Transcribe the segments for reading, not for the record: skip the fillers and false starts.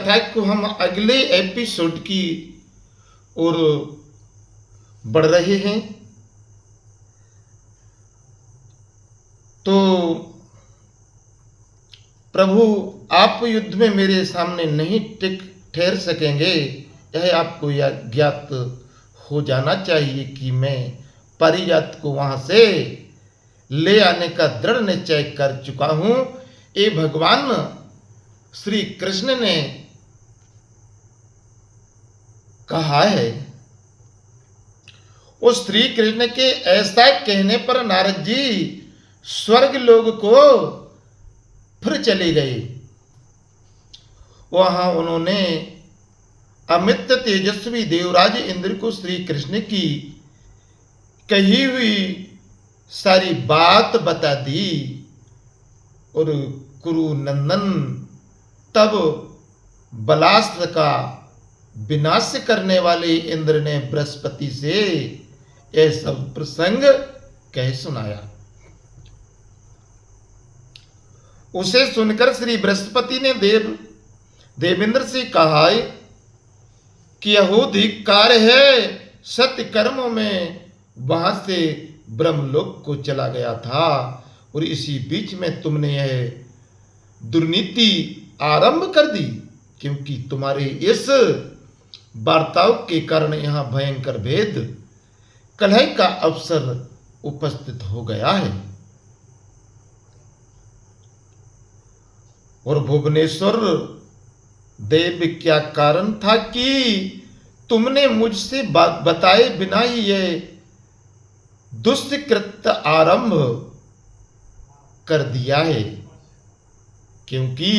कथा को हम अगले एपिसोड की ओर बढ़ रहे हैं। तो प्रभु आप युद्ध में मेरे सामने नहीं ठहर सकेंगे, यह आपको यह ज्ञात हो जाना चाहिए कि मैं पारिजात को वहां से ले आने का दृढ़ निश्चय कर चुका हूं। ये भगवान श्री कृष्ण ने कहा है। उस श्री कृष्ण के ऐसा कहने पर नारद जी स्वर्ग लोक को फिर चले गए। वहां उन्होंने अमित तेजस्वी देवराज इंद्र को श्री कृष्ण की कही हुई सारी बात बता दी और कुरु नंदन तब बलास्त्र का विनाश करने वाले इंद्र ने बृहस्पति से यह सब प्रसंग कह सुनाया। उसे सुनकर श्री बृहस्पति ने देवेंद्र से कहा कि यह धिक्कार है, सत्य कर्मों में वहां से ब्रह्मलोक को चला गया था और इसी बीच में तुमने यह दुर्नीति आरंभ कर दी, क्योंकि तुम्हारे इस वार्ताओं के कारण यहां भयंकर भेद कलह का अवसर उपस्थित हो गया है। और भुवनेश्वर देव क्या कारण था कि तुमने मुझसे बताए बिना ही यह दुष्कृत्य आरंभ कर दिया है, क्योंकि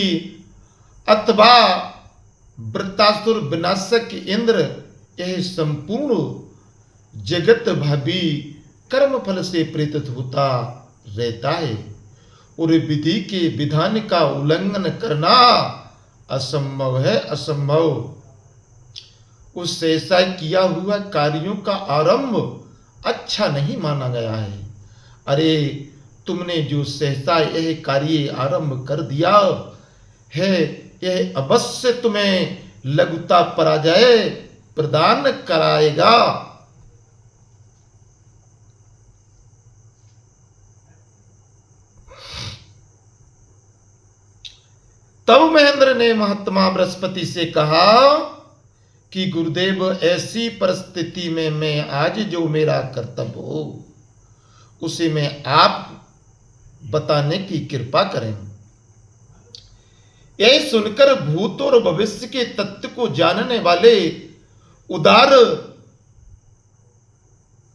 अथवा वृत्तासुर विनाशक इंद्र यह संपूर्ण जगत भावी कर्म फल से प्रेरित होता रहता है और विधि के विधान का उल्लंघन करना असंभव है, असंभव। उससे ऐसा किया हुआ कार्यों का आरंभ अच्छा नहीं माना गया है। अरे तुमने जो सहसा यह कार्य आरंभ कर दिया है, यह अवश्य तुम्हें लघुता पराजय प्रदान कराएगा। तब महेंद्र ने महात्मा बृहस्पति से कहा कि गुरुदेव, ऐसी परिस्थिति में मैं आज जो मेरा कर्तव्य हो उसे मैं आप बताने की कृपा करें। यह सुनकर भूत और भविष्य के तत्व को जानने वाले उदार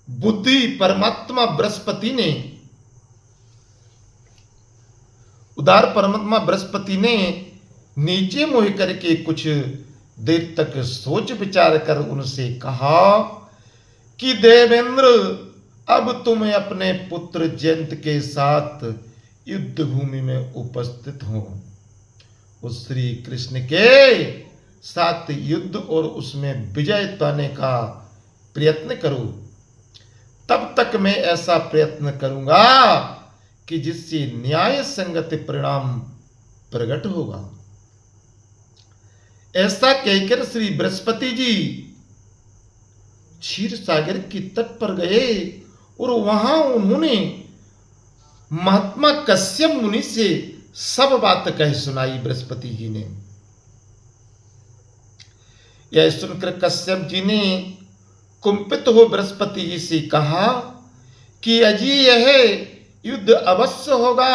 बुद्धि परमात्मा बृहस्पति ने नीचे मुँह करके कुछ देर तक सोच विचार कर उनसे कहा कि देवेंद्र, अब तुम अपने पुत्र जयंत के साथ युद्ध भूमि में उपस्थित हो। उस श्री कृष्ण के साथ युद्ध और उसमें विजय पाने का प्रयत्न करो। तब तक मैं ऐसा प्रयत्न करूंगा कि जिससे न्याय संगत परिणाम प्रकट होगा। ऐसा कहकर श्री बृहस्पति जी क्षीर सागर की तट पर गए और वहां उन्होंने महात्मा कश्यप मुनि से सब बात कह सुनाई। बृहस्पति जी ने यह सुनकर कश्यप जी ने कुंपित हो बृहस्पति जी से कहा कि अजी यह युद्ध अवश्य होगा,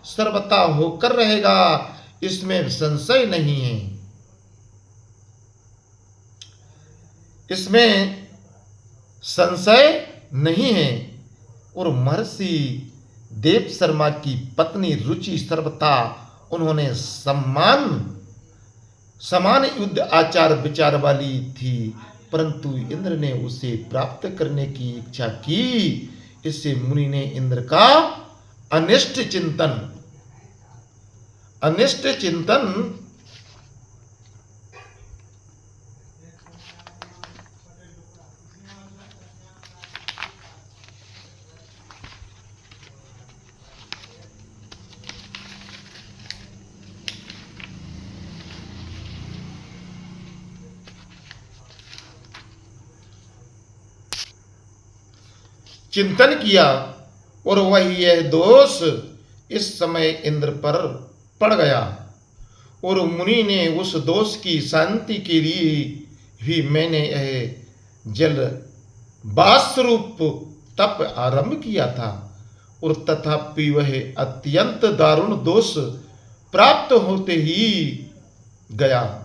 सर्वथा होकर रहेगा, इसमें संशय नहीं है। इसमें संशय नहीं है। और महर्षि देव शर्मा की पत्नी रुचि सर्वथा उन्होंने समान युद्ध आचार विचार वाली थी, परंतु इंद्र ने उसे प्राप्त करने की इच्छा की। इससे मुनि ने इंद्र का अनिष्ट चिंतन चिंतन किया और वही यह दोष इस समय इंद्र पर पड़ गया। और मुनि ने उस दोष की शांति के लिए ही मैंने यह जल वास्वरूप तप आरंभ किया था। और तथापि वह अत्यंत दारुण दोष प्राप्त होते ही गया।